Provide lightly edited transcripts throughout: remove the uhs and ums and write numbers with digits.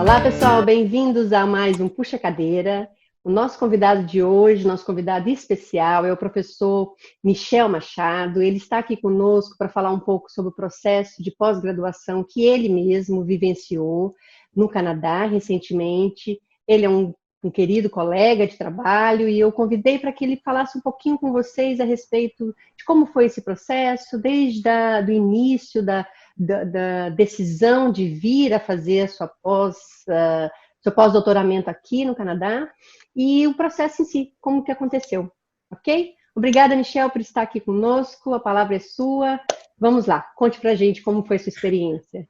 Olá, pessoal, bem-vindos a mais um Puxa Cadeira. O nosso convidado de hoje, nosso convidado especial, é o professor Michel Machado. Ele está aqui conosco para falar um pouco sobre o processo de pós-graduação que ele mesmo vivenciou no Canadá recentemente. Ele é um querido colega de trabalho e eu convidei para que ele falasse um pouquinho com vocês a respeito de como foi esse processo, desde do início da decisão de vir a fazer a sua seu pós-doutoramento aqui no Canadá e o processo em si, como que aconteceu, ok? Obrigada, Michel, por estar aqui conosco, a palavra é sua. Vamos lá, conte pra gente como foi a sua experiência.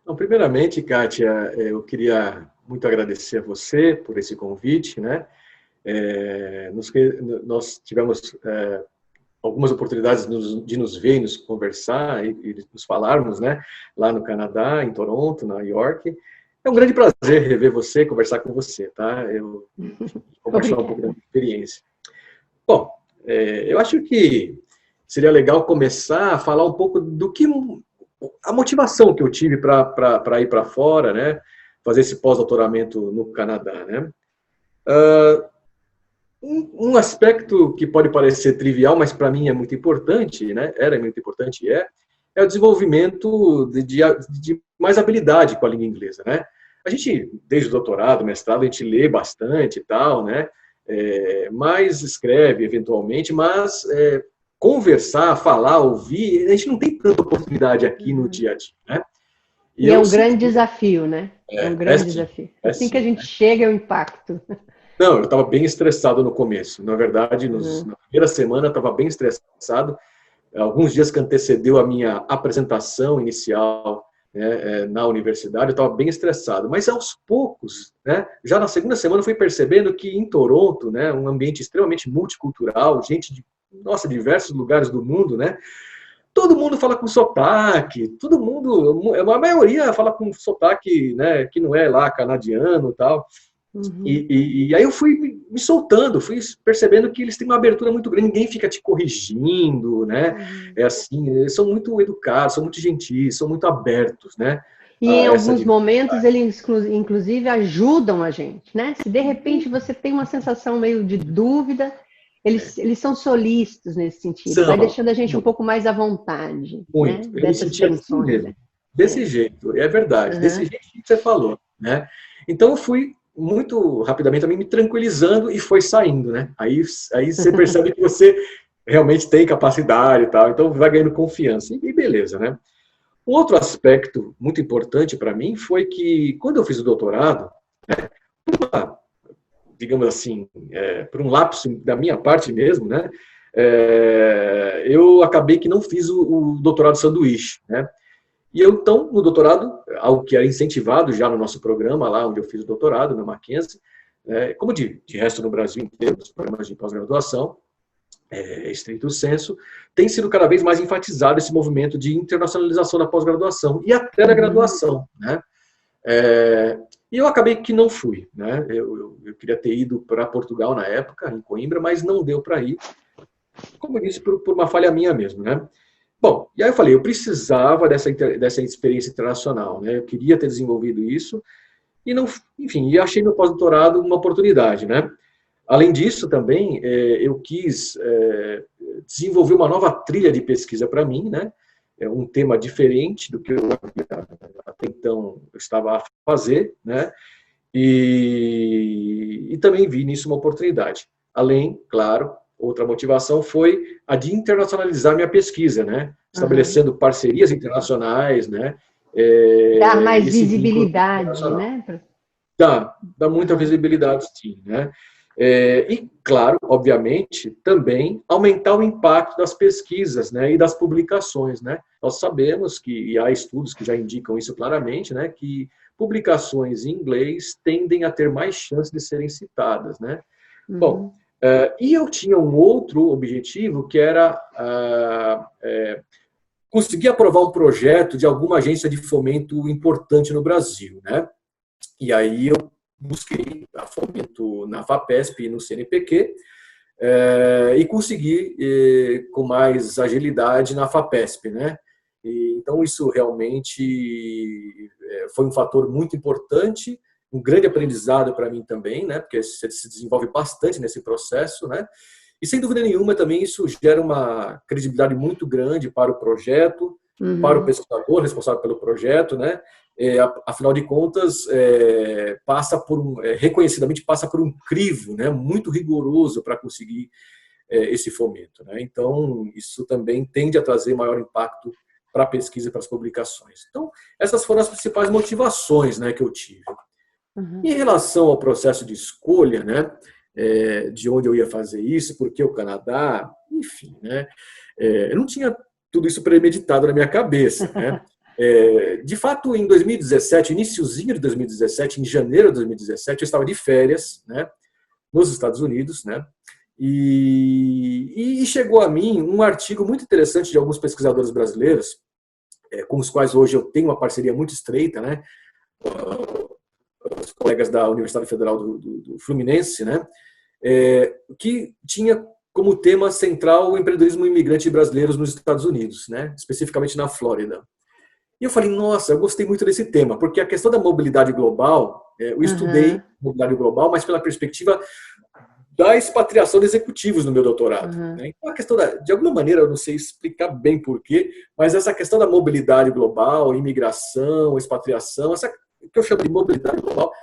Então, primeiramente, Kátia, eu queria muito agradecer a você por esse convite, né? Nós tivemos algumas oportunidades de nos ver e nos conversar e nos falarmos, né? Lá no Canadá, em Toronto, na York. É um grande prazer rever você, conversar com você, tá? Eu compartilhar um pouco da minha experiência. Bom, eu acho que seria legal começar a falar um pouco do que a motivação que eu tive para ir para fora, né? Fazer esse pós-doutoramento no Canadá, né? Um aspecto que pode parecer trivial, mas para mim é muito importante, né? Era muito importante e é o desenvolvimento de mais habilidade com a língua inglesa, né? A gente, desde o doutorado, mestrado, a gente lê bastante e tal, né? Mais escreve, eventualmente, mas conversar, falar, ouvir, a gente não tem tanta oportunidade aqui no dia a dia, né? E é um grande desafio, né? É um grande desafio. Assim que a gente chega, é o impacto. Não, eu estava bem estressado no começo. Na verdade, na primeira semana, eu estava bem estressado. Alguns dias que antecedeu a minha apresentação inicial, né, na universidade, eu estava bem estressado. Mas, aos poucos, né, já na segunda semana, eu fui percebendo que em Toronto, né, um ambiente extremamente multicultural, gente de diversos lugares do mundo, né, todo mundo fala com sotaque, todo mundo, a maioria fala com sotaque, né, que não é lá canadiano e tal. Uhum. E aí eu fui me soltando, fui percebendo que eles têm uma abertura muito grande, ninguém fica te corrigindo, né? Uhum. É assim, eles são muito educados, são muito gentis, são muito abertos, né? E em alguns momentos eles, inclusive, ajudam a gente, né? Se de repente você tem uma sensação meio de dúvida, eles são solícitos nesse sentido, vai deixando a gente um pouco mais à vontade. Muito, né? Eu me senti assim mesmo, desse jeito, é verdade, desse jeito que você falou, né? Então eu fui muito rapidamente também me tranquilizando e foi saindo, né? Aí você percebe que você realmente tem capacidade e tal, então vai ganhando confiança e beleza, né? Um outro aspecto muito importante para mim foi que quando eu fiz o doutorado, né, digamos assim, por um lapso da minha parte mesmo, né? Eu acabei que não fiz o doutorado sanduíche, né? E eu, então, no doutorado, algo que era incentivado já no nosso programa, lá onde eu fiz o doutorado, na Mackenzie, como de resto no Brasil inteiro, nos programas de pós-graduação, estrito senso, tem sido cada vez mais enfatizado esse movimento de internacionalização da pós-graduação e até da graduação, né? E eu acabei que não fui, né? Eu queria ter ido para Portugal na época, em Coimbra, mas não deu para ir, como eu disse, por uma falha minha mesmo, né? Bom, e aí eu falei, eu precisava dessa experiência internacional, né? Eu queria ter desenvolvido isso e não, enfim, e achei meu pós-doutorado uma oportunidade, né? Além disso, também, eu quis desenvolver uma nova trilha de pesquisa para mim, né? Um tema diferente do que eu até então estava a fazer, né? E também vi nisso uma oportunidade. Além, claro, outra motivação foi a de internacionalizar minha pesquisa, né? Estabelecendo parcerias internacionais, né? Dar mais visibilidade, né? Dá muita visibilidade, sim, né? E, claro, obviamente, também aumentar o impacto das pesquisas, né, e das publicações, né? Nós sabemos que, e há estudos que já indicam isso claramente, né, que publicações em inglês tendem a ter mais chance de serem citadas, né? Bom, e eu tinha um outro objetivo, que era conseguir aprovar um projeto de alguma agência de fomento importante no Brasil, né? E aí eu busquei a fomento na FAPESP e no CNPq e consegui com mais agilidade na FAPESP, né? Então isso realmente foi um fator muito importante um grande aprendizado para mim também, né? Porque você se desenvolve bastante nesse processo, né? E, sem dúvida nenhuma, também isso gera uma credibilidade muito grande para o projeto, para o pesquisador responsável pelo projeto, né? Afinal de contas, reconhecidamente passa por um crivo, né? Muito rigoroso para conseguir esse fomento, né? Então, isso também tende a trazer maior impacto para a pesquisa e para as publicações. Então, essas foram as principais motivações, né, que eu tive. Em relação ao processo de escolha, né, de onde eu ia fazer isso, porque o Canadá, enfim, né, eu não tinha tudo isso premeditado na minha cabeça, né. De fato, em 2017, iniciozinho de 2017, em janeiro de 2017, eu estava de férias, né, nos Estados Unidos, né, e chegou a mim um artigo muito interessante de alguns pesquisadores brasileiros, com os quais hoje eu tenho uma parceria muito estreita, né, os colegas da Universidade Federal do Fluminense, né, que tinha como tema central o empreendedorismo imigrante brasileiros nos Estados Unidos, né, especificamente na Flórida. E eu falei, nossa, eu gostei muito desse tema, porque a questão da mobilidade global, eu estudei mobilidade global, mas pela perspectiva da expatriação de executivos no meu doutorado. Né? Então, a questão de alguma maneira, eu não sei explicar bem porquê, mas essa questão da mobilidade global, imigração, expatriação, essa que eu chamo de mobilidade global,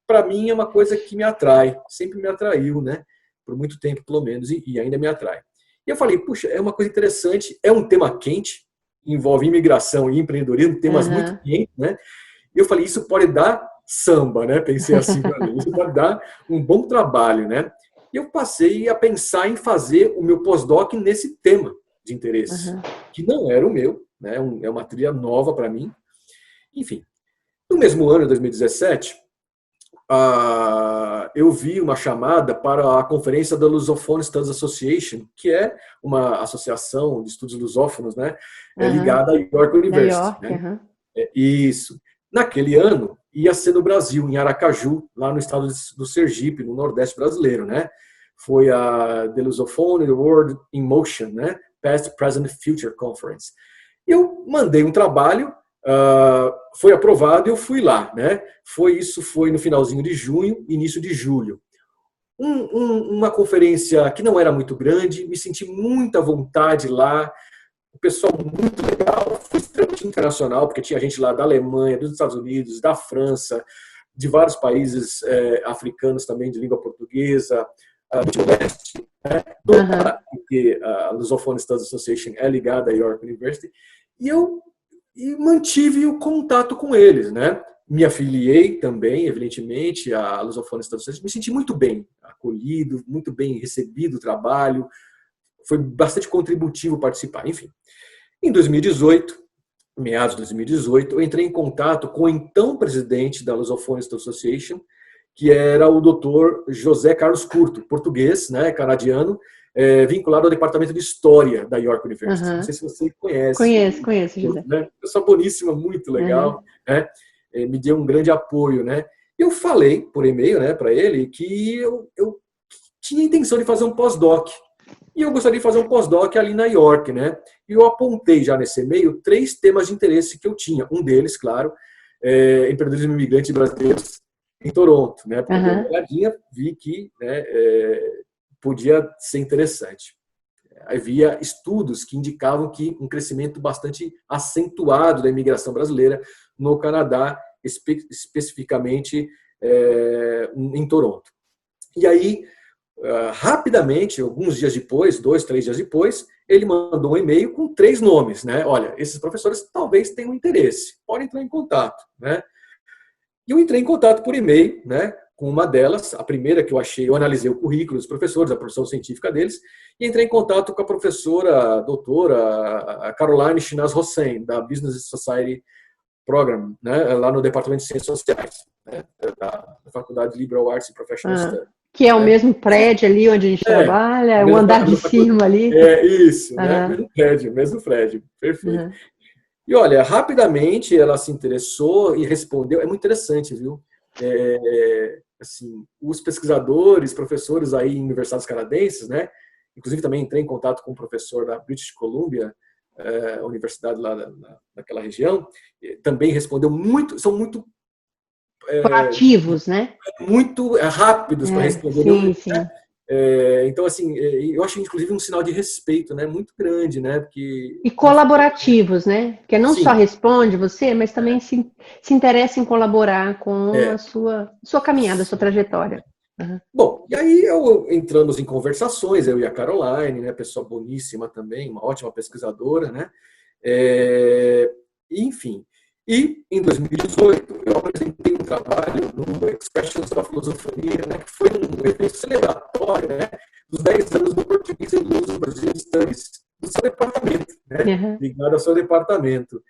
para mim é uma coisa que me atrai, sempre me atraiu, né? Por muito tempo, pelo menos, e ainda me atrai. E eu falei, puxa, é uma coisa interessante, é um tema quente, envolve imigração e empreendedorismo, temas muito quentes, né? E eu falei, isso pode dar samba, né? Pensei assim para mim, isso pode dar um bom trabalho, né? E eu passei a pensar em fazer o meu pós-doc nesse tema de interesse, que não era o meu, né? É uma trilha nova para mim. Enfim, no mesmo ano, 2017, eu vi uma chamada para a conferência da Lusophone Studies Association, que é uma associação de estudos lusófonos, né? Ligada à York University. Né? Isso. Naquele ano, ia ser no Brasil, em Aracaju, lá no estado do Sergipe, no Nordeste brasileiro, né? Foi a The Lusophone World in Motion, né? Past, Present, Future Conference. Eu mandei um trabalho, foi aprovado e eu fui lá, né? Isso foi no finalzinho de junho, início de julho. Uma conferência que não era muito grande, me senti muita vontade lá, o pessoal muito legal, foi extremamente internacional, porque tinha gente lá da Alemanha, dos Estados Unidos, da França, de vários países africanos também, de língua portuguesa, do Leste, né? Porque a Lusophone Studies Association é ligada à York University, e eu mantive o contato com eles, né? Me afiliei também, evidentemente, à Lusophone Studies Association, me senti muito bem acolhido, muito bem recebido o trabalho, foi bastante contributivo participar, enfim. Em 2018, meados de 2018, eu entrei em contato com o então presidente da Lusophone Studies Association, que era o Dr. José Carlos Curto, português, né, canadiano, vinculado ao Departamento de História da York University. Não sei se você conhece. Conheço, José. Né? Pessoa boníssima, muito legal, né? Me deu um grande apoio, né? Eu falei por e-mail, né, para ele que eu tinha intenção de fazer um pós-doc. E eu gostaria de fazer um pós-doc ali na York, né? E eu apontei já nesse e-mail 3 temas de interesse que eu tinha. Um deles, claro, empreendedorismo imigrante brasileiros em Toronto, né? Porque eu olhadinha, vi que, né, podia ser interessante. Havia estudos que indicavam que um crescimento bastante acentuado da imigração brasileira no Canadá, especificamente em Toronto. E aí, rapidamente, alguns dias depois, 2, 3 dias depois, ele mandou um e-mail com 3 nomes, né? Olha, esses professores talvez tenham interesse, podem entrar em contato, né? E eu entrei em contato por e-mail, né, com uma delas, a primeira que eu achei, eu analisei o currículo dos professores, a produção científica deles, e entrei em contato com a professora, a doutora Caroline Chinaz-Hossein, da Business Society Program, né, lá no Departamento de Ciências Sociais, né, da Faculdade de Liberal Arts and Professional Studies. Que é o mesmo prédio ali onde a gente trabalha, o andar de cima ali. Isso, né, mesmo prédio, perfeito. E olha, rapidamente ela se interessou e respondeu. É muito interessante, viu? Assim, os pesquisadores, professores aí em universidades canadenses, né? Inclusive também entrei em contato com um professor da British Columbia, universidade lá naquela região, também respondeu muito, são muito Proativos, né? Muito rápidos para responder. Sim, sim. Então, assim, eu acho, inclusive, um sinal de respeito, né, muito grande, né, porque... E colaborativos, né? Porque não só Sim, responde você, mas também se interessa em colaborar com a é, sua caminhada, a sua trajetória. Uhum. Bom, e aí entramos em conversações, eu e a Caroline, né, pessoa boníssima também, uma ótima pesquisadora, né? Enfim. E em 2018 eu apresentei um trabalho no Expressions of Lusofonia, né, que foi um evento celebratório, né, dos 10 anos do Português and Luso Brazilian Studies, do seu departamento, né? Uhum. Ligado ao seu departamento.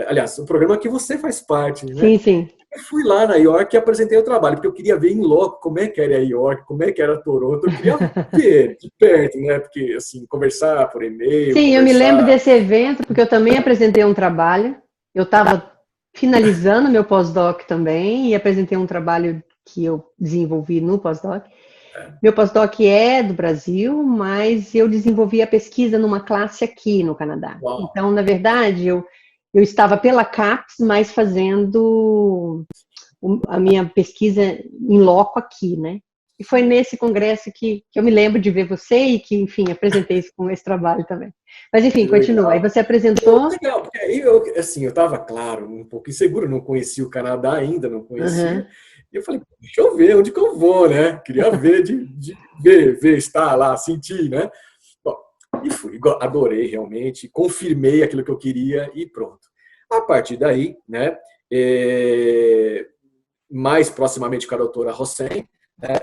Aliás, o programa que você faz parte, né? Sim, sim. Eu fui lá na York e apresentei o trabalho, porque eu queria ver em loco como é que era a York, como é que era Toronto, eu queria ver de perto, né? Porque, assim, conversar por e-mail, Sim, eu me lembro conversar... desse evento, porque eu também apresentei um trabalho. Eu estava finalizando meu pós-doc também e apresentei um trabalho que eu desenvolvi no pós-doc. Meu pós-doc é do Brasil, mas eu desenvolvi a pesquisa numa classe aqui no Canadá. Uau. Então, na verdade, eu estava pela CAPES, mas fazendo a minha pesquisa em loco aqui, né? E foi nesse congresso que eu me lembro de ver você e que, enfim, apresentei com esse trabalho também. Mas, enfim, Que continua. Aí legal. você apresentou... Legal, porque aí eu, assim, eu estava, claro, um pouco inseguro, não conhecia o Canadá ainda, não conhecia. Uhum. E eu falei, deixa eu ver onde que eu vou, né? Queria ver, de ver, estar lá, sentir, né? Bom, e fui, adorei realmente, confirmei aquilo que eu queria e pronto. A partir daí, né, mais proximamente com a doutora Hossein, né,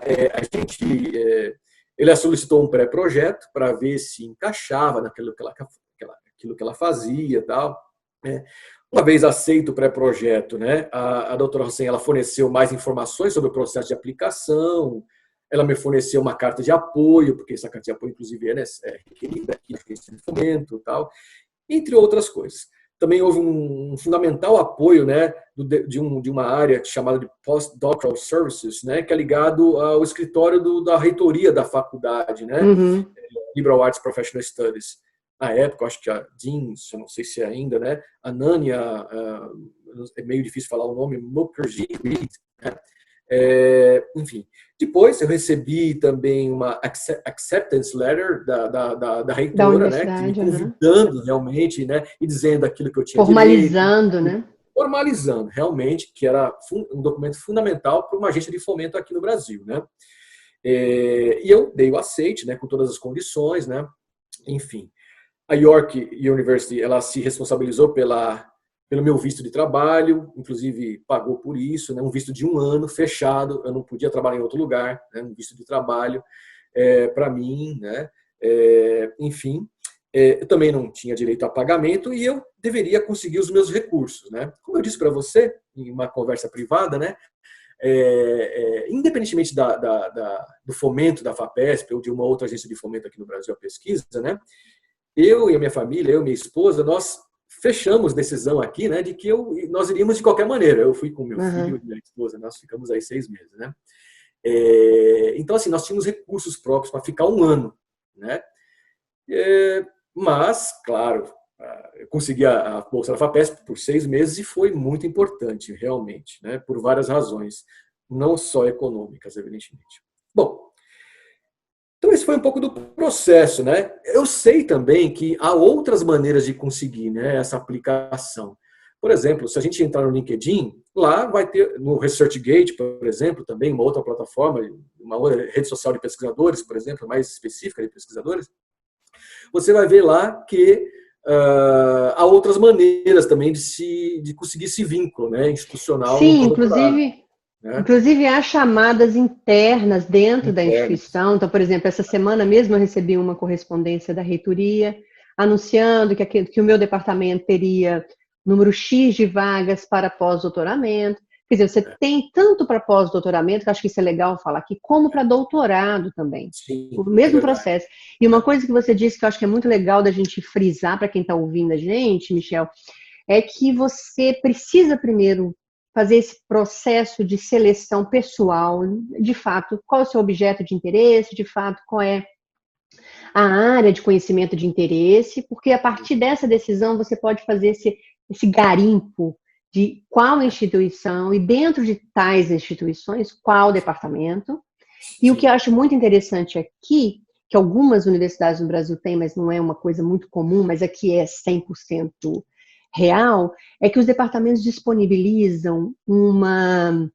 ele solicitou um pré-projeto para ver se encaixava naquilo que ela fazia e tal, né. Uma vez aceito o pré-projeto, né, a doutora Hossein, ela forneceu mais informações sobre o processo de aplicação, ela me forneceu uma carta de apoio, porque essa carta de apoio, inclusive, é requerida aqui no fomento e tal, entre outras coisas. Também houve um fundamental apoio, né, de uma área chamada de Postdoctoral Services, né, que é ligado ao escritório da reitoria da faculdade, né, Uhum. Liberal Arts Professional Studies. Na época, acho que a Dean, eu não sei se é ainda, né, a Nania, é meio difícil falar o nome, Mukherjee Reed, né, enfim. Depois eu recebi também uma acceptance letter da Da reitora, né, que me universidade, uhum. convidando realmente, né, e dizendo aquilo que eu tinha direito, Formalizando, né? formalizando realmente que era um documento fundamental para uma agência de fomento aqui no Brasil, né. E eu dei o aceite, né, com todas as condições, né, enfim. A York University, ela se responsabilizou pelo meu visto de trabalho, inclusive pagou por isso, né, um visto de 1 ano, fechado, eu não podia trabalhar em outro lugar, né, um visto de trabalho para mim, né, enfim, eu também não tinha direito a pagamento e eu deveria conseguir os meus recursos, né. Como eu disse para você, em uma conversa privada, né, independentemente do fomento da FAPESP ou de uma outra agência de fomento aqui no Brasil, a pesquisa, né, eu e a minha família, eu e minha esposa, nós fechamos decisão aqui, né, de que nós iríamos de qualquer maneira. Eu fui com meu filho e minha esposa, nós ficamos aí 6 meses, né. Então, assim, nós tínhamos recursos próprios para ficar 1 ano, né. Mas, claro, eu consegui a bolsa da FAPESP por 6 meses e foi muito importante, realmente, né, por várias razões, não só econômicas, evidentemente. Bom, então, esse foi um pouco do processo, né? Eu sei também que há outras maneiras de conseguir, né, essa aplicação. Por exemplo, se a gente entrar no LinkedIn, lá vai ter, no ResearchGate, por exemplo, também uma outra plataforma, uma outra rede social de pesquisadores, por exemplo, mais específica de pesquisadores, você vai ver lá que há outras maneiras também de conseguir esse vínculo, né, institucional no Sim, pós-doutorado, né? inclusive há chamadas internas dentro da Internas. instituição. Então, por exemplo, essa semana mesmo eu recebi uma correspondência da reitoria anunciando que o meu departamento teria número X de vagas para pós-doutoramento. Quer dizer, você tem tanto para pós-doutoramento, que eu acho que isso é legal falar aqui, como para doutorado também. O Sim, é mesmo verdade. processo. E uma coisa que você disse que eu acho que é muito legal da gente frisar para quem está ouvindo a gente, Michel, é que você precisa primeiro fazer esse processo de seleção pessoal, de fato, qual é o seu objeto de interesse, de fato, qual é a área de conhecimento de interesse, porque a partir dessa decisão você pode fazer esse garimpo de qual instituição e dentro de tais instituições, qual departamento. E o que eu acho muito interessante aqui, que algumas universidades no Brasil têm, mas não é uma coisa muito comum, mas aqui é 100% real, é que os departamentos disponibilizam um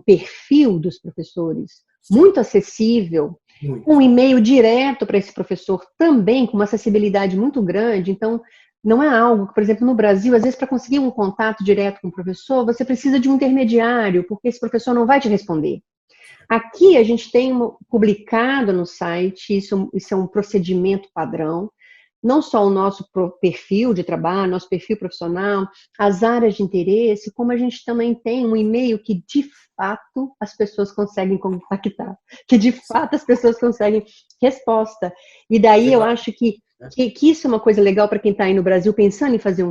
perfil dos professores muito acessível, um e-mail direto para esse professor também, com uma acessibilidade muito grande. Então, não é algo que, por exemplo, no Brasil, às vezes, para conseguir um contato direto com o professor, você precisa de um intermediário, porque esse professor não vai te responder. Aqui a gente tem publicado no site, isso é um procedimento padrão, não só o nosso perfil de trabalho, nosso perfil profissional, as áreas de interesse, como a gente também tem um e-mail que, de fato, as pessoas conseguem contactar, que, de fato, as pessoas conseguem resposta. E daí eu acho que isso é uma coisa legal para quem está aí no Brasil, pensando em fazer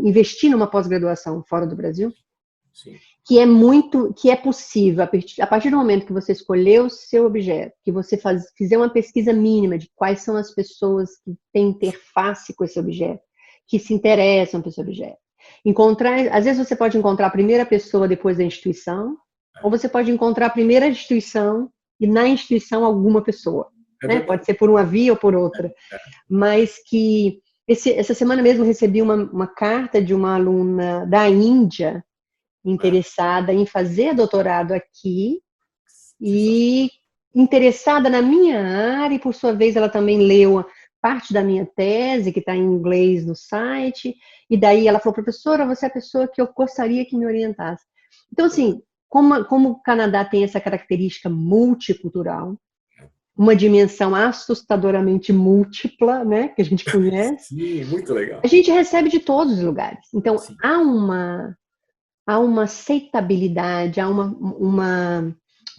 investir numa pós-graduação fora do Brasil. Sim. Que é possível, a partir do momento que você escolheu o seu objeto, que você fizer uma pesquisa mínima de quais são as pessoas que têm interface com esse objeto, que se interessam por esse objeto. Às vezes você pode encontrar a primeira pessoa depois da instituição, ou você pode encontrar a primeira instituição e na instituição alguma pessoa. Né? Pode ser por uma via ou por outra. Mas que essa semana mesmo recebi uma carta de uma aluna da Índia, interessada em fazer doutorado aqui e interessada na minha área, e por sua vez ela também leu parte da minha tese, que está em inglês no site, e daí ela falou, professora, você é a pessoa que eu gostaria que me orientasse. Então, assim, como o Canadá tem essa característica multicultural, uma dimensão assustadoramente múltipla, né, que a gente conhece. Sim, muito legal. A gente recebe de todos os lugares. Então, há uma aceitabilidade, há uma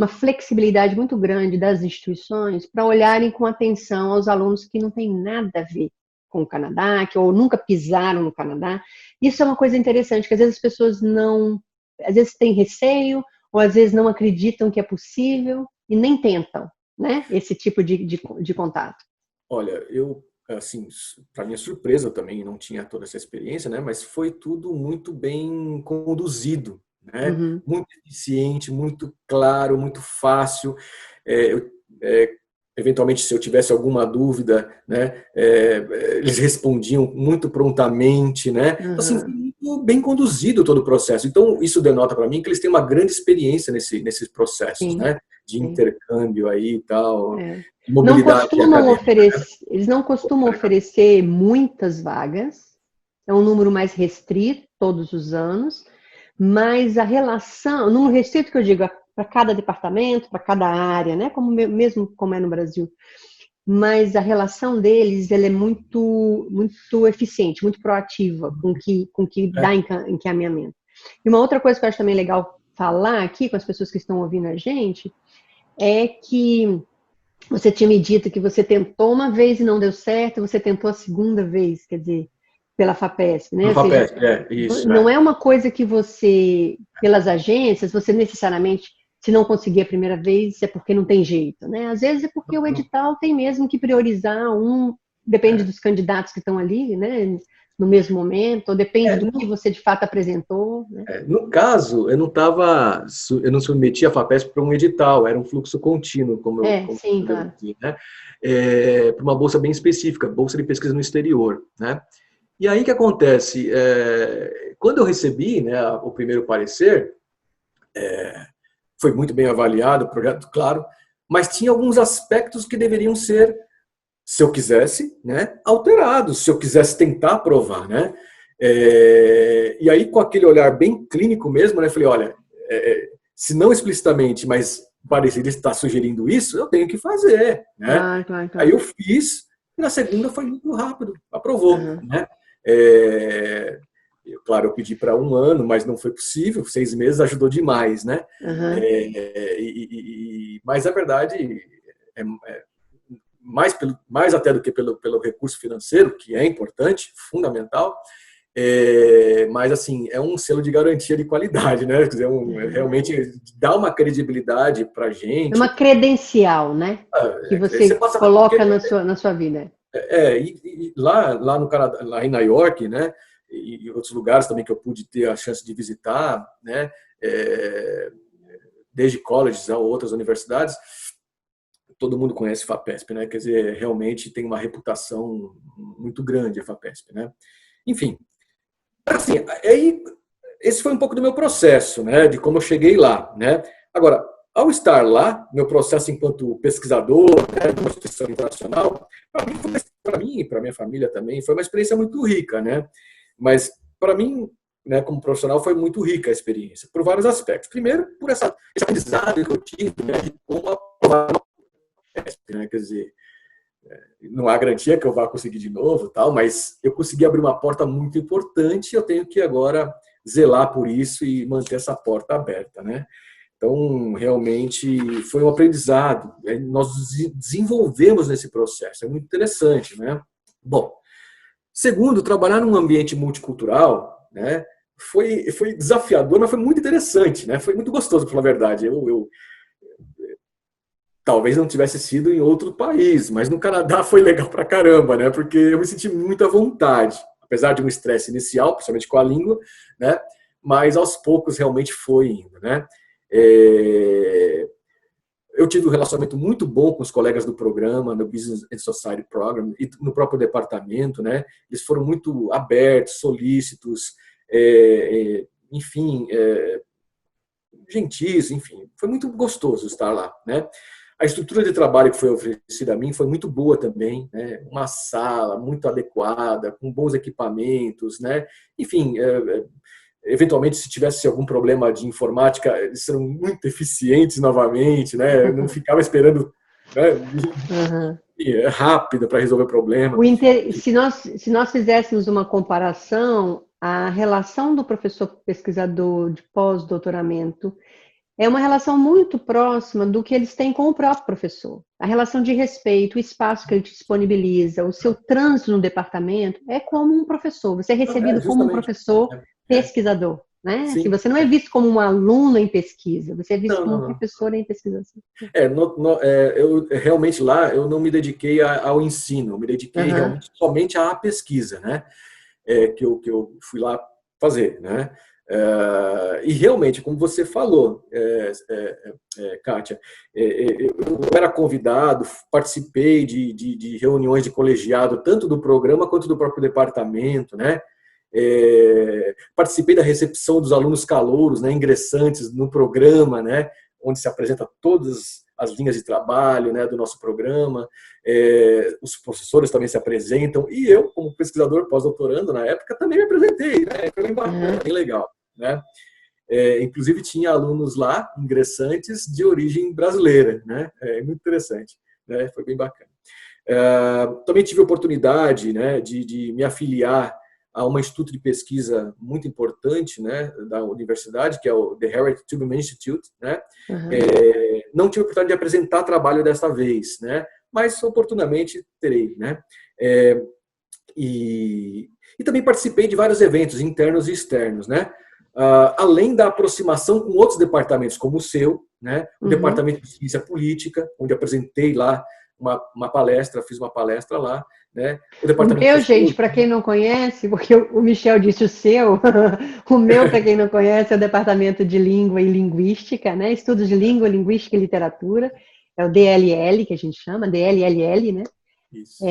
flexibilidade muito grande das instituições para olharem com atenção aos alunos que não têm nada a ver com o Canadá, que ou nunca pisaram no Canadá. Isso é uma coisa interessante, que às vezes as pessoas às vezes têm receio, ou às vezes não acreditam que é possível e nem tentam, né, esse tipo de contato. Olha, assim, para minha surpresa também, não tinha toda essa experiência, né? Mas foi tudo muito bem conduzido, né? Uhum. Muito eficiente, muito claro, muito fácil. Eventualmente, se eu tivesse alguma dúvida, né? Eles respondiam muito prontamente, né? Uhum. Assim, muito bem conduzido todo o processo. Então, isso denota para mim que eles têm uma grande experiência nesses processos, Sim. né? De intercâmbio aí e tal. Mobilidade eles não costumam oferecer muitas vagas, é um número mais restrito todos os anos, mas a relação, o número restrito que eu digo, para cada departamento, para cada área, né, mesmo como é no Brasil, mas a relação deles ela é muito, muito eficiente, muito proativa com que dá encaminhamento. E uma outra coisa que eu acho também legal falar aqui com as pessoas que estão ouvindo a gente é que você tinha me dito que você tentou uma vez e não deu certo, você tentou a segunda vez, quer dizer, pela FAPESP, né? FAPESP, isso. Não é uma coisa que você, pelas agências, você necessariamente, se não conseguir a primeira vez, é porque não tem jeito, né? Às vezes é porque o edital tem mesmo que priorizar depende dos candidatos que estão ali, né? No mesmo momento, ou depende do que você de fato apresentou. Né? No caso, eu não submeti a FAPESP para um edital, era um fluxo contínuo, como sim, claro. Disse, né? Para uma bolsa bem específica, bolsa de pesquisa no exterior, né? E aí o que acontece? Quando eu recebi, né, o primeiro parecer, foi muito bem avaliado o projeto, claro, mas tinha alguns aspectos que deveriam ser, se eu quisesse, né, alterados, se eu quisesse tentar aprovar, né? E aí, com aquele olhar bem clínico mesmo, né, falei, olha, se não explicitamente, mas pareceria estar sugerindo isso, eu tenho que fazer, né? Claro. Aí eu fiz, e na segunda foi muito rápido, aprovou, né? Claro, eu pedi para 1 ano, mas não foi possível, 6 meses ajudou demais, né? Mas a verdade mais até do que pelo recurso financeiro, que é importante, fundamental, mas assim, é um selo de garantia de qualidade, né? Quer dizer, realmente dá uma credibilidade para a gente. É uma credencial, né? Que você coloca na sua vida. E lá no Canadá, lá em Nova York, né? e outros lugares também que eu pude ter a chance de visitar, né, desde colleges a outras universidades, todo mundo conhece a FAPESP, né? Quer dizer, realmente tem uma reputação muito grande a FAPESP, né? Enfim, assim, aí esse foi um pouco do meu processo, né? De como eu cheguei lá, né? Agora, ao estar lá, meu processo enquanto pesquisador, né, de uma instituição internacional, para mim e para minha família também, foi uma experiência muito rica, né? Mas para mim, né, como profissional, foi muito rica a experiência, por vários aspectos. Primeiro, por esse aprendizado que eu tive, né, de como aprovar uma FAPESP, né? Quer dizer, não há garantia que eu vá conseguir de novo, tal, mas eu consegui abrir uma porta muito importante e eu tenho que agora zelar por isso e manter essa porta aberta, né? Então, realmente, foi um aprendizado. Nós desenvolvemos nesse processo. É muito interessante, né? Bom, segundo, trabalhar num ambiente multicultural, né, foi desafiador, mas foi muito interessante, né? Foi muito gostoso, pela verdade. Eu talvez não tivesse sido em outro país, mas no Canadá foi legal pra caramba, né? Porque eu me senti muito à vontade, apesar de um estresse inicial, principalmente com a língua, né? Mas aos poucos realmente foi indo, né? Eu tive um relacionamento muito bom com os colegas do programa, no Business and Society Program, e no próprio departamento, né? Eles foram muito abertos, solícitos, enfim, gentis, enfim. Foi muito gostoso estar lá, né? A estrutura de trabalho que foi oferecida a mim foi muito boa também, né? Uma sala muito adequada, com bons equipamentos, né? Enfim, eventualmente, se tivesse algum problema de informática, eles serão muito eficientes novamente, né? Eu não ficava esperando, né, rápido para resolver o problema. Se nós fizéssemos uma comparação, a relação do professor pesquisador de pós-doutoramento é uma relação muito próxima do que eles têm com o próprio professor. A relação de respeito, o espaço que ele te disponibiliza, o seu trânsito no departamento é como um professor. Você é recebido como um professor pesquisador, né? Assim, você não é visto como um aluno em pesquisa, você é visto como um professor em pesquisação. Eu realmente lá eu não me dediquei ao ensino, eu me dediquei realmente somente à pesquisa, né? Que eu fui lá fazer, né? E realmente, como você falou, Kátia, eu era convidado, participei de reuniões de colegiado, tanto do programa quanto do próprio departamento, né? Participei da recepção dos alunos calouros, né, ingressantes no programa, né, onde se apresenta todas as linhas de trabalho, né, do nosso programa. Os professores também se apresentam, e eu, como pesquisador pós-doutorando na época, também me apresentei, né? Foi bem bacana, bem legal, né? Inclusive tinha alunos lá, ingressantes de origem brasileira, né? Muito interessante, né? Foi bem bacana. Também tive a oportunidade, né, de me afiliar a um instituto de pesquisa muito importante, né, da universidade, que é o The Harriet Tubman Institute, né? Não tive a oportunidade de apresentar trabalho dessa vez, né? Mas oportunamente terei, né? E também participei de vários eventos internos e externos, né? Além da aproximação com outros departamentos, como o seu, né? O Departamento de Ciência Política, onde apresentei lá uma palestra, fiz uma palestra lá, né? O meu, gente, para quem não conhece, porque o Michel disse o seu, o meu, para quem não conhece, é o Departamento de Língua e Linguística, né? Estudos de Língua, Linguística e Literatura, é o DLL, que a gente chama, DLLL, né? Isso.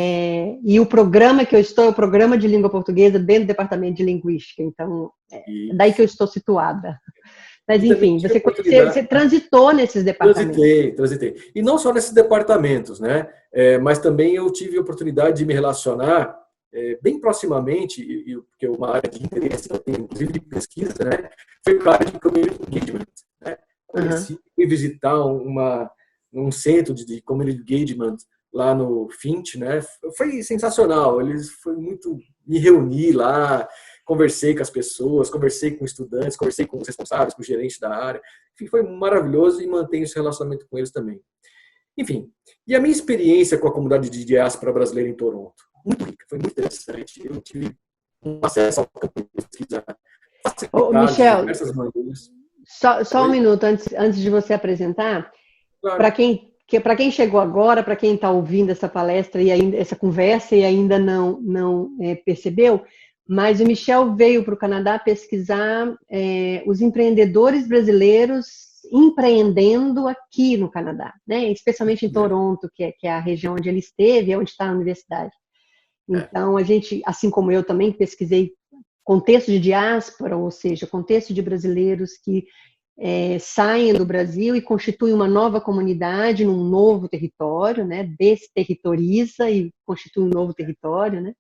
E o programa que eu estou é o Programa de Língua Portuguesa dentro do Departamento de Linguística, então é daí que eu estou situada. Mas, enfim, você transitou nesses departamentos. Transitei. E não só nesses departamentos, né? Mas também eu tive a oportunidade de me relacionar bem proximamente, porque é uma área de interesse, inclusive de pesquisa, né? Foi a área de community engagement, né? Fui visitar um centro de community engagement lá no FINT, né? Foi sensacional. Me reuni lá, conversei com as pessoas, conversei com estudantes, conversei com os responsáveis, com o gerente da área. Enfim, foi maravilhoso e mantenho esse relacionamento com eles também. Enfim, e a minha experiência com a comunidade de diáspora brasileira em Toronto? Muito rica, foi muito interessante. Eu tive um acesso ao campo de pesquisa. Michel, só um minuto antes de você apresentar. Claro. Para quem chegou agora, para quem está ouvindo essa palestra e ainda essa conversa e ainda não percebeu, Mas o Michel veio para o Canadá pesquisar os empreendedores brasileiros empreendendo aqui no Canadá, né? Especialmente em Toronto, que é a região onde ele esteve, é onde está a universidade. Então, a gente, assim como eu também pesquisei contexto de diáspora, ou seja, contexto de brasileiros que saem do Brasil e constituem uma nova comunidade num novo território, né? Desterritoriza e constitui um novo território, né?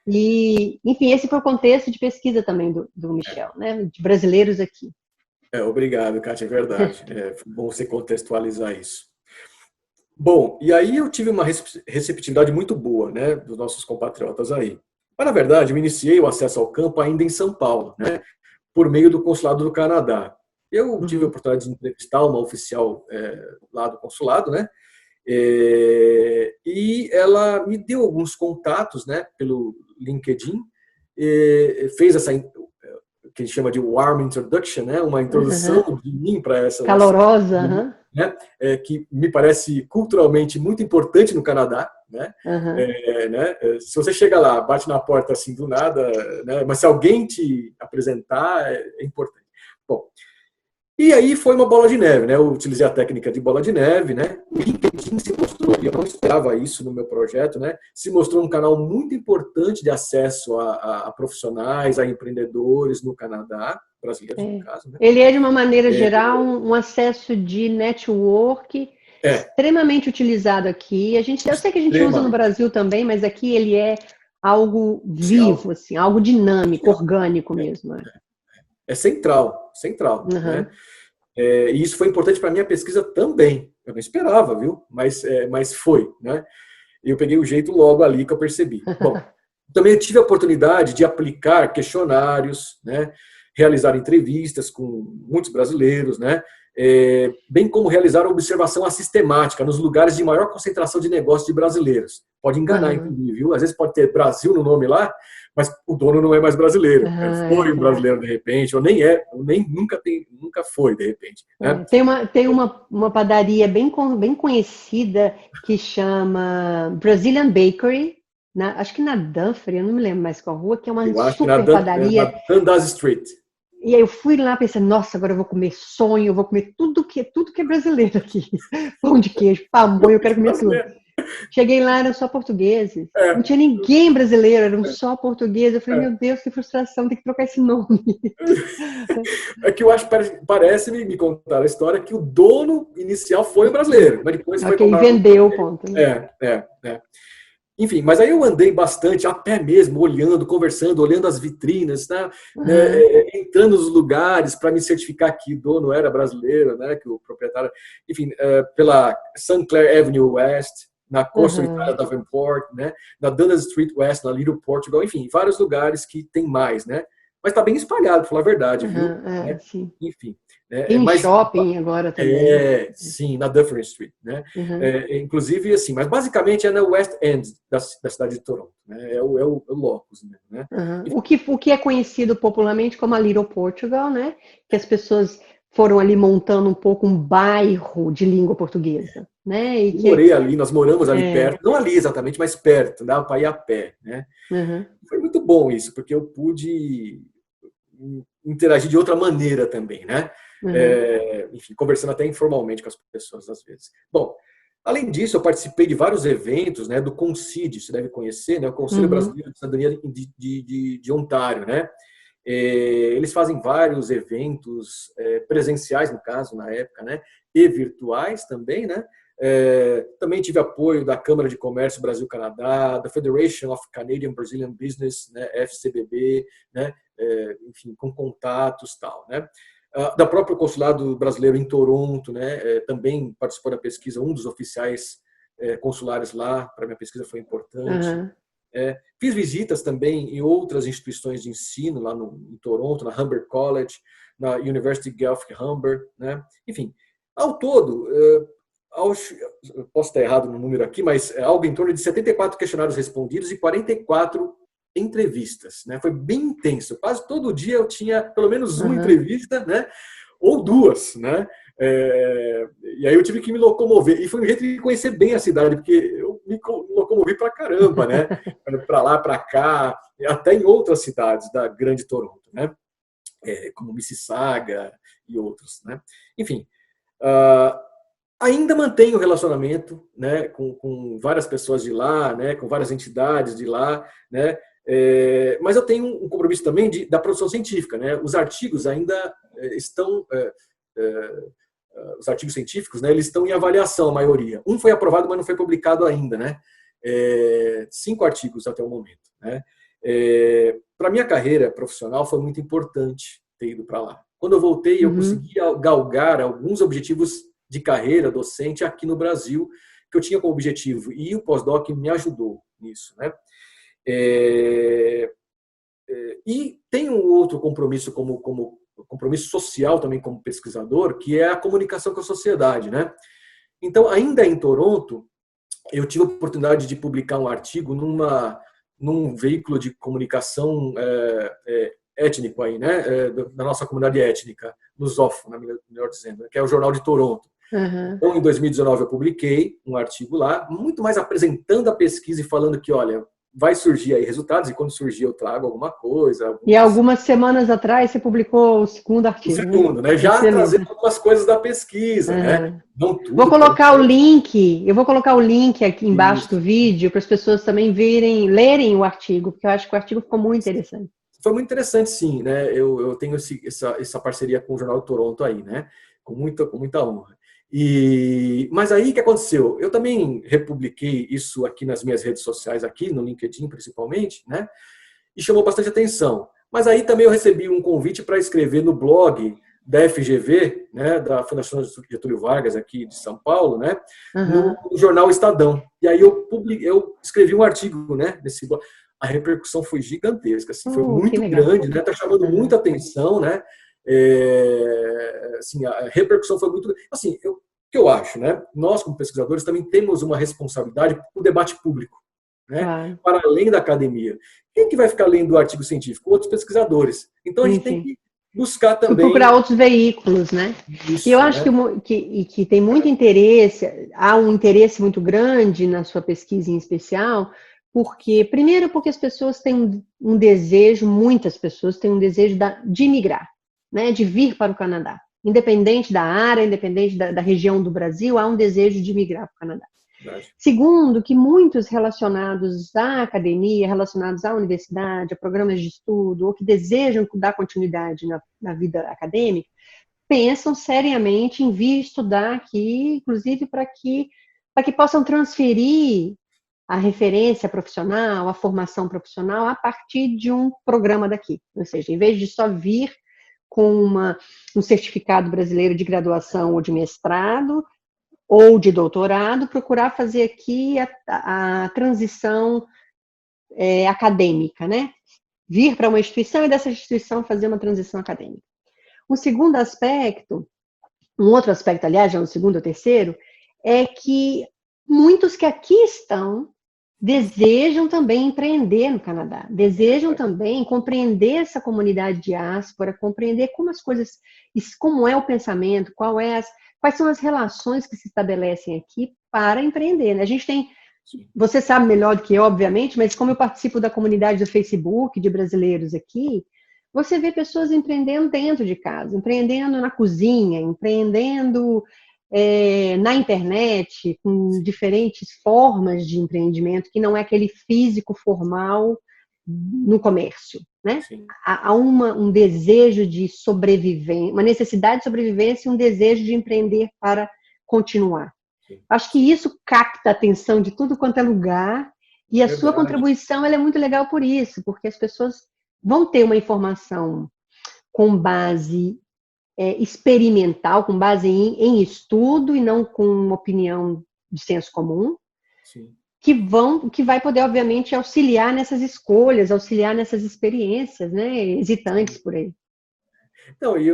E, enfim, esse foi o contexto de pesquisa também do Michel, né? De brasileiros aqui. Obrigado, Kátia, é verdade. Foi bom você contextualizar isso. Bom, e aí eu tive uma receptividade muito boa, né, dos nossos compatriotas aí. Mas, na verdade, eu iniciei o acesso ao campo ainda em São Paulo, né, por meio do Consulado do Canadá. Eu tive a oportunidade de entrevistar uma oficial lá do consulado, né, e ela me deu alguns contatos, né, pelo LinkedIn, fez essa que a gente chama de warm introduction, né, uma introdução de mim para essa calorosa, né, que me parece culturalmente muito importante no Canadá, né, se você chega lá, bate na porta assim do nada, né, mas se alguém te apresentar é importante. Bom, e aí foi uma bola de neve, né? Eu utilizei a técnica de bola de neve, né? O LinkedIn se mostrou, e eu não esperava isso no meu projeto, né? Se mostrou um canal muito importante de acesso a profissionais, a empreendedores no Canadá, brasileiros no caso, né? Ele é, de uma maneira geral, um acesso de network extremamente utilizado aqui. Eu sei que a gente usa no Brasil também, mas aqui ele é algo vivo, assim, algo dinâmico, orgânico mesmo. É central, né? E isso foi importante para a minha pesquisa também. Eu não esperava, viu? Mas foi, né? E eu peguei o jeito logo ali que eu percebi. Bom, também eu tive a oportunidade de aplicar questionários, né? Realizar entrevistas com muitos brasileiros, né? Bem como realizar observação sistemática nos lugares de maior concentração de negócios de brasileiros. Pode enganar, inclusive, viu? Às vezes pode ter Brasil no nome lá, mas o dono não é mais brasileiro. Foi um brasileiro de repente, ou nem nunca foi de repente. Né? Tem uma padaria bem conhecida que chama Brazilian Bakery, acho que na Dunfrey, eu não me lembro mais qual rua, que é uma super padaria. Na Dundas Street. E aí eu fui lá pensando, nossa, agora eu vou comer sonho, eu vou comer tudo que é brasileiro aqui. Pão de queijo, pamonha, eu quero comer tudo. Cheguei lá, eram só portugueses. Não tinha ninguém brasileiro, eram só portugueses. Eu falei, meu Deus, que frustração, tem que trocar esse nome. É que eu acho, parece me contar a história que o dono inicial foi um brasileiro, mas depois foi comprado. Vendeu o ponto. Né? Enfim, mas aí eu andei bastante, a pé mesmo, olhando, conversando, olhando as vitrinas, né? Entrando nos lugares para me certificar que o dono era brasileiro, né? Que o proprietário... Enfim, pela St. Clair Avenue West, na Costa Itália Davenport, né? Na Dundas Street West, na Little Portugal, enfim, vários lugares que tem mais, né? Mas está bem espalhado, para falar a verdade, viu? Né? Enfim. Tem shopping agora também. Sim, na Dufferin Street, né? Inclusive, assim, mas basicamente é na West End da cidade de Toronto, né? É o locus, né? O que é conhecido popularmente como a Little Portugal, né? Que as pessoas foram ali montando um pouco um bairro de língua portuguesa, né? Morei ali, nós moramos ali perto, não ali exatamente, mas perto, dava para ir a pé, né? Foi muito bom isso, porque eu pude interagir de outra maneira também, né? Enfim, conversando até informalmente com as pessoas às vezes. Bom, além disso, eu participei de vários eventos, né, do CONCID, você deve conhecer, né, o Conselho Brasileiro de Cidadania de Ontário, né? Eles fazem vários eventos presenciais, no caso, na época, né, e virtuais também, né? Também tive apoio da Câmara de Comércio Brasil-Canadá, da Federation of Canadian Brazilian Business, né, FCBB, né, enfim, com contatos e tal, né? Da própria Consulado Brasileiro em Toronto, né, também participou da pesquisa, um dos oficiais consulares lá, para minha pesquisa foi importante. Fiz visitas também em outras instituições de ensino, lá em Toronto, na Humber College, na University Guelph Humber, né? Enfim, ao todo, posso estar errado no número aqui, mas algo em torno de 74 questionários respondidos e 44 entrevistas, né? Foi bem intenso. Quase todo dia eu tinha pelo menos uma entrevista, né? Ou duas, né? E aí eu tive que me locomover. E foi um jeito de conhecer bem a cidade, porque eu me locomovi pra caramba, né? Pra lá, pra cá. até em outras cidades da Grande Toronto, né? Como Mississauga e outros, né? Enfim, ainda mantenho relacionamento, né, com várias pessoas de lá, né, com várias entidades de lá, né? Mas eu tenho um compromisso também da produção científica, né? Os artigos ainda estão os artigos científicos, né, eles estão em avaliação, a maioria. Um foi aprovado, mas não foi publicado ainda, né? 5 artigos até o momento, né? Para minha carreira profissional foi muito importante ter ido para lá. Quando eu voltei, eu consegui galgar alguns objetivos de carreira docente aqui no Brasil, que eu tinha como objetivo, e o pós-doc me ajudou nisso, né? E tem um outro compromisso como compromisso social também como pesquisador, que é a comunicação com a sociedade, né? Então, ainda em Toronto, eu tive a oportunidade de publicar um artigo num veículo de comunicação étnico aí, né? Da nossa comunidade étnica, no ZOF, melhor dizendo, que é o Jornal de Toronto. Então, em 2019, eu publiquei um artigo lá, muito mais apresentando a pesquisa e falando que, olha, vai surgir aí resultados, e quando surgir eu trago alguma coisa. E algumas semanas atrás você publicou o segundo artigo. O segundo, né? Já trazendo algumas coisas da pesquisa, né? Não tudo. Vou colocar o link, eu vou colocar o link aqui embaixo do vídeo para as pessoas também lerem o artigo, porque eu acho que o artigo ficou muito interessante. Foi muito interessante, sim, né? Eu tenho essa parceria com o Jornal de Toronto aí, né? Com muita honra. Mas aí o que aconteceu? Eu também republiquei isso aqui nas minhas redes sociais, aqui no LinkedIn principalmente, né? E chamou bastante atenção. Mas aí também eu recebi um convite para escrever no blog da FGV, né, da Fundação Getúlio Vargas aqui de São Paulo, né, no jornal Estadão. E aí eu escrevi um artigo, né, nesse blog. A repercussão foi gigantesca, assim, foi muito grande, né? Tá chamando muita atenção, né? Assim, a repercussão foi muito, assim, o que eu acho, né? Nós como pesquisadores também temos uma responsabilidade com o debate público, né? Para além da academia. Quem que vai ficar lendo o artigo científico? Outros pesquisadores. Então a gente tem que buscar também procurar outros veículos, né? Isso, e eu acho, né, que tem muito interesse, há um interesse muito grande na sua pesquisa em especial. Primeiro, porque as pessoas têm um desejo, muitas pessoas têm um desejo de migrar, né, de vir para o Canadá. Independente da área, independente da região do Brasil, há um desejo de migrar para o Canadá. Verdade. Segundo, que muitos relacionados à academia, relacionados à universidade, a programas de estudo, ou que desejam dar continuidade na vida acadêmica, pensam seriamente em vir estudar aqui, inclusive para que possam transferir a referência profissional, a formação profissional a partir de um programa daqui. Ou seja, em vez de só vir com um certificado brasileiro de graduação ou de mestrado ou de doutorado, procurar fazer aqui a transição acadêmica, né? Vir para uma instituição e dessa instituição fazer uma transição acadêmica. Um outro aspecto, aliás, já no segundo ou terceiro, é que muitos que aqui estão desejam também empreender no Canadá, desejam também compreender essa comunidade diáspora, compreender como as coisas, como é o pensamento, quais são as relações que se estabelecem aqui para empreender, né? A gente tem, você sabe melhor do que eu, obviamente, mas como eu participo da comunidade do Facebook de brasileiros aqui, você vê pessoas empreendendo dentro de casa, empreendendo na cozinha, empreendendo na internet, com diferentes formas de empreendimento, que não é aquele físico formal no comércio, né? Há um desejo de sobrevivência, uma necessidade de sobrevivência e um desejo de empreender para continuar. Sim. Acho que isso capta a atenção de tudo quanto é lugar, e a sua contribuição ela é muito legal por isso, porque as pessoas vão ter uma informação com base experimental, com base em estudo e não com uma opinião de senso comum. Sim. Que vai poder, obviamente, auxiliar nessas escolhas, auxiliar nessas experiências, né, hesitantes por aí. Não, e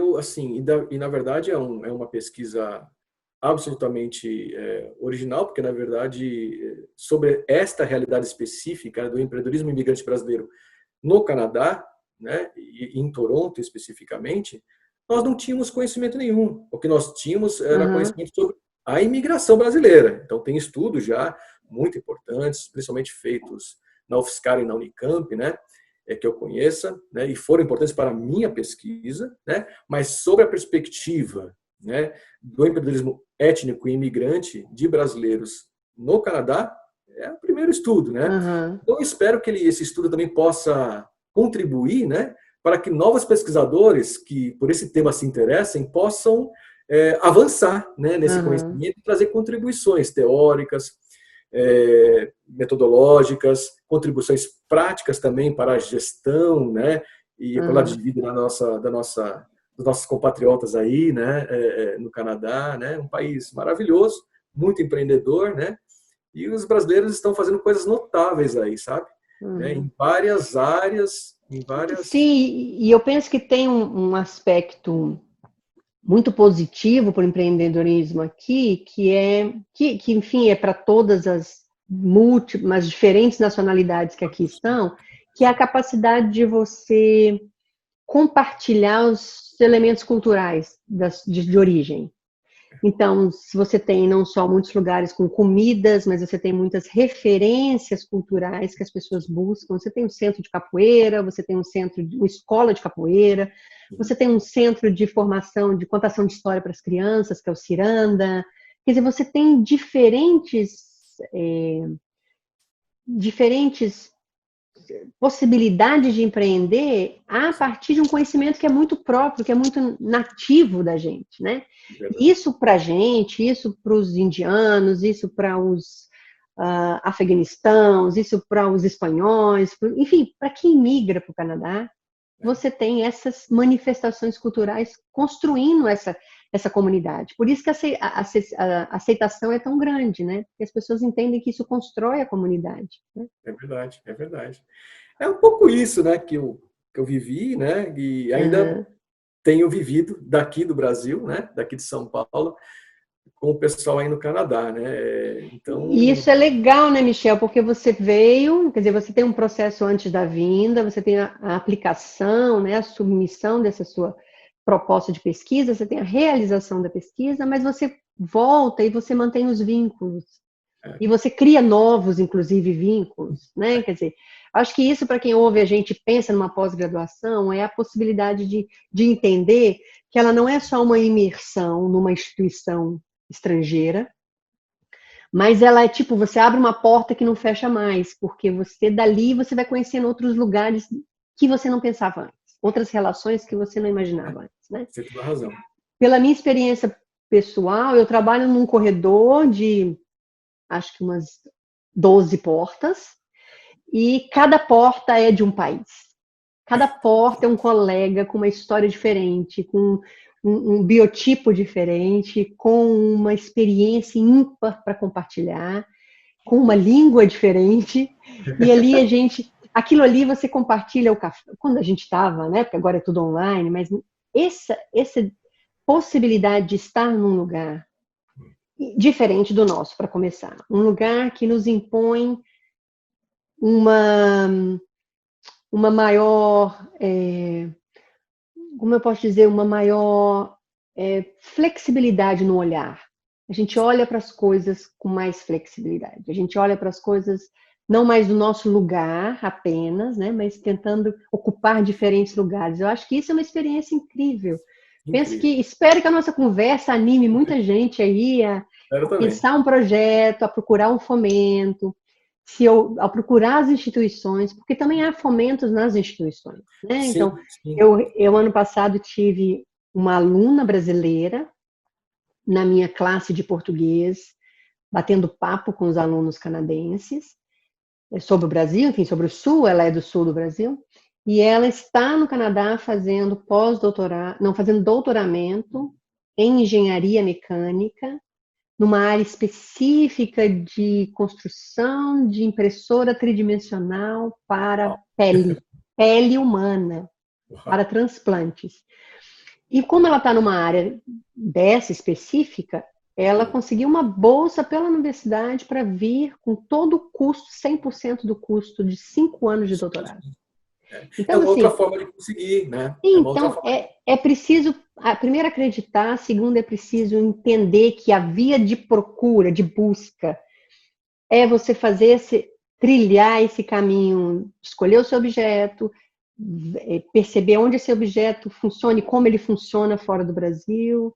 na verdade é uma pesquisa absolutamente original, porque, na verdade, sobre esta realidade específica do empreendedorismo imigrante brasileiro no Canadá, né, e em Toronto especificamente, nós não tínhamos conhecimento nenhum. O que nós tínhamos era conhecimento sobre a imigração brasileira. Então, tem estudos já muito importantes, principalmente feitos na UFSCar e na Unicamp, né, que eu conheça, né, e foram importantes para a minha pesquisa, né, mas sobre a perspectiva, né, do empreendedorismo étnico e imigrante de brasileiros no Canadá, é o primeiro estudo, né? Uhum. Então, eu espero que esse estudo também possa contribuir, né, para que novos pesquisadores que por esse tema se interessem possam avançar, né, nesse Uhum. conhecimento e trazer contribuições teóricas, metodológicas, contribuições práticas também para a gestão, né, e a qualidade Uhum. de vida dos nossos compatriotas aí, né, no Canadá, né, um país maravilhoso, muito empreendedor, né, e os brasileiros estão fazendo coisas notáveis aí, sabe? Né, Uhum. em várias áreas, em várias... Sim, e eu penso que tem um aspecto muito positivo para o empreendedorismo aqui, que enfim, é para todas as múltiplas, diferentes nacionalidades que aqui estão, que é a capacidade de você compartilhar os elementos culturais de origem. Então, se você tem não só muitos lugares com comidas, mas você tem muitas referências culturais que as pessoas buscam. Você tem um centro de capoeira, você tem uma escola de capoeira, você tem um centro de formação, de contação de história para as crianças, que é o Ciranda. Quer dizer, você tem diferentes possibilidade de empreender a partir de um conhecimento que é muito próprio, que é muito nativo da gente, né? Isso para a gente, isso para os indianos, isso para os afeganistãos, isso para os espanhóis, enfim, para quem migra para o Canadá, você tem essas manifestações culturais construindo essa comunidade. Por isso que a aceitação é tão grande, né? Porque as pessoas entendem que isso constrói a comunidade. Né? É verdade, é verdade. É um pouco isso, né, que eu vivi, né, e ainda Uhum. tenho vivido daqui do Brasil, né, daqui de São Paulo, com o pessoal aí no Canadá, né? E Então, isso é legal, né, Michel? Porque você veio, quer dizer, você tem um processo antes da vinda, você tem a aplicação, né, a submissão dessa sua proposta de pesquisa, você tem a realização da pesquisa, mas você volta e você mantém os vínculos. é, E você cria novos, inclusive, vínculos, né? Quer dizer, acho que isso, para quem ouve a gente pensa numa pós-graduação, é a possibilidade de entender que ela não é só uma imersão numa instituição estrangeira, mas ela é tipo, você abre uma porta que não fecha mais, porque você dali você vai conhecendo outros lugares que você não pensava antes, outras relações que você não imaginava antes, né? você tem toda a razão. Pela minha experiência pessoal, eu trabalho num corredor de acho que umas 12 portas, e cada porta é de um país. Cada porta é um colega com uma história diferente, com um biotipo diferente, com uma experiência ímpar para compartilhar, com uma língua diferente, e ali aquilo ali você compartilha o café. Quando a gente estava, né, porque agora é tudo online, mas essa possibilidade de estar num lugar diferente do nosso, para começar. Um lugar que nos impõe uma, uma maior, como eu posso dizer, uma maior flexibilidade no olhar. A gente olha para as coisas com mais flexibilidade. A gente olha para as coisas não mais do nosso lugar apenas, né, mas tentando ocupar diferentes lugares. Eu acho que isso é uma experiência incrível. Incrível. Espero que a nossa conversa anime muita gente aí Eu a também. pensar um projeto, a procurar um fomento, ao procurar as instituições, porque também há fomentos nas instituições, né? Então, Sim, sim. eu ano passado tive uma aluna brasileira na minha classe de português, batendo papo com os alunos canadenses sobre o Brasil, enfim, sobre o Sul, ela é do Sul do Brasil, e ela está no Canadá fazendo pós-doutorado, não, fazendo doutoramento em engenharia mecânica, numa área específica de construção de impressora tridimensional para Uau, pele humana, para uau. transplantes. E como ela está numa área dessa específica, ela Sim. conseguiu uma bolsa pela universidade para vir com todo o custo, 100% do custo de 5 anos de doutorado. É Então, uma outra assim, forma de conseguir, né? É uma outra então forma. é preciso, primeiro acreditar, segundo é preciso entender que a via de procura, de busca, é você fazer trilhar esse caminho, escolher o seu objeto, perceber onde esse objeto funciona e como ele funciona fora do Brasil,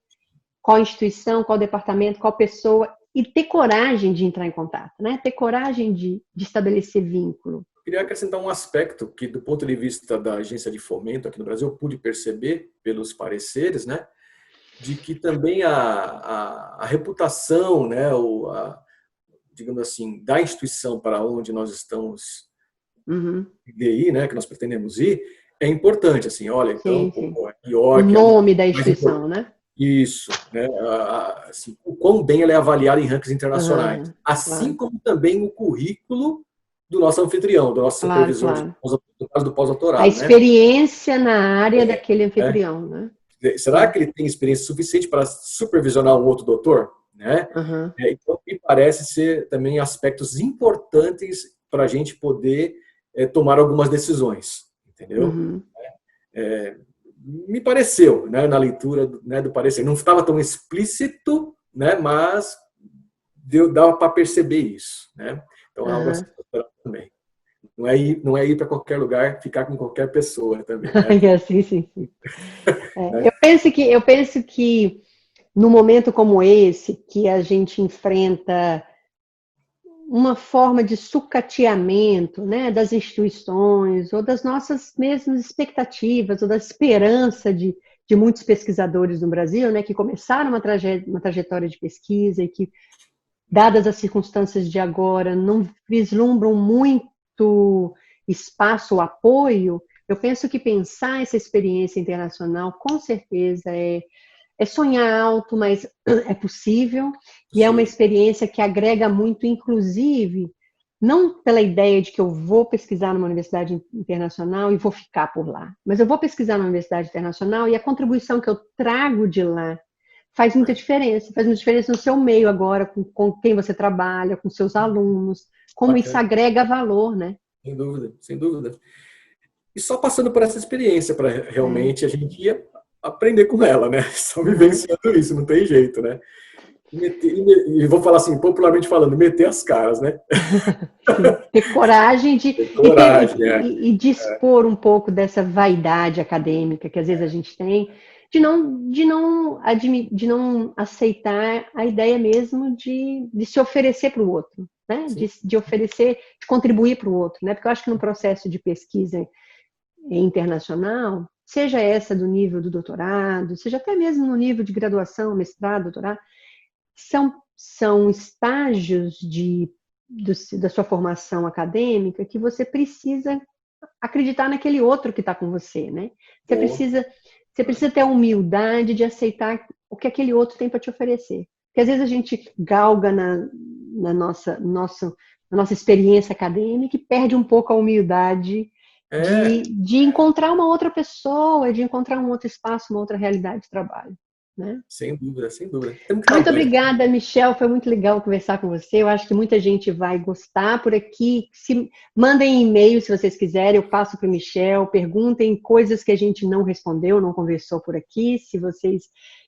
qual instituição, qual departamento, qual pessoa, e ter coragem de entrar em contato, né? Ter coragem de estabelecer vínculo. Queria acrescentar um aspecto que, do ponto de vista da agência de fomento aqui no Brasil, eu pude perceber pelos pareceres, né, de que também a reputação, né, digamos assim, da instituição para onde nós estamos ir, né, que nós pretendemos ir, é importante, assim, olha, então, sim. O nome da instituição, né? Isso, né, assim, o quão bem ela é avaliada em rankings internacionais, assim como também o currículo do nosso anfitrião, do nosso supervisor, no caso do pós-doutorado. A experiência, né, na área daquele anfitrião, né? Será que ele tem experiência suficiente para supervisionar um outro doutor? Né? Então, me parece ser também aspectos importantes para a gente poder tomar algumas decisões, entendeu? Me pareceu, né, na leitura, né, do parecer. Não estava tão explícito, né, mas dava para perceber isso, né? Então, é algo assim também. Não é ir para qualquer lugar, ficar com qualquer pessoa também. Né? Sim. Eu penso que num momento como esse, que a gente enfrenta uma forma de sucateamento, né, das instituições, ou das nossas mesmas expectativas, ou da esperança de muitos pesquisadores no Brasil, né, que começaram uma trajetória de pesquisa e que, dadas as circunstâncias de agora, não vislumbram muito espaço ou apoio. Eu penso que pensar essa experiência internacional, com certeza, é sonhar alto, mas é possível. E é uma experiência que agrega muito, inclusive, não pela ideia de que eu vou pesquisar numa universidade internacional e vou ficar por lá, mas eu vou pesquisar numa universidade internacional e a contribuição que eu trago de lá faz muita diferença. Faz muita diferença no seu meio agora, com quem você trabalha, com seus alunos, como isso agrega valor, né? Sem dúvida, sem dúvida. E só passando por essa experiência para realmente a gente ia aprender com ela, né? Só vivenciando isso, não tem jeito, né? E vou falar assim, popularmente falando, meter as caras, né? Ter coragem e dispor um pouco dessa vaidade acadêmica que às vezes a gente tem, de não aceitar a ideia mesmo de se oferecer para o outro, né? De oferecer, de contribuir para o outro, né? Porque eu acho que no processo de pesquisa internacional, seja essa do nível do doutorado, seja até mesmo no nível de graduação, mestrado, doutorado, são estágios da sua formação acadêmica que você precisa acreditar naquele outro que está com você, né? Você precisa ter a humildade de aceitar o que aquele outro tem para te oferecer. Porque às vezes a gente galga na nossa experiência acadêmica e perde um pouco a humildade de encontrar uma outra pessoa, de encontrar um outro espaço, uma outra realidade de trabalho. Né? Sem dúvida, sem dúvida. Muito obrigada, Michel. Foi muito legal conversar com você. Eu acho que muita gente vai gostar por aqui. Mandem e-mail se vocês quiserem. Eu passo para o Michel. Perguntem coisas que a gente não respondeu, não conversou por aqui. Se vocês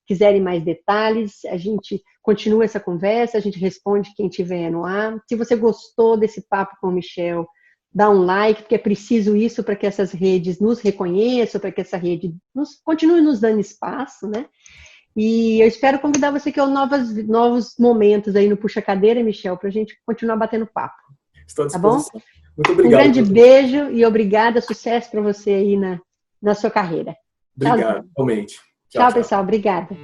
quiserem mais detalhes, a gente continua essa conversa. A gente responde quem tiver no ar. Se você gostou desse papo com o Michel, dá um like, porque é preciso isso para que essas redes nos reconheçam, para que essa rede continue nos dando espaço, né? E eu espero convidar você que novos momentos aí no Puxa Cadeira, Michel, para a gente continuar batendo papo. Estou à disposição. Tá bom? Muito obrigado. Um grande beijo e obrigada. Sucesso para você aí na sua carreira. Obrigado, realmente. Tchau, pessoal. Obrigada.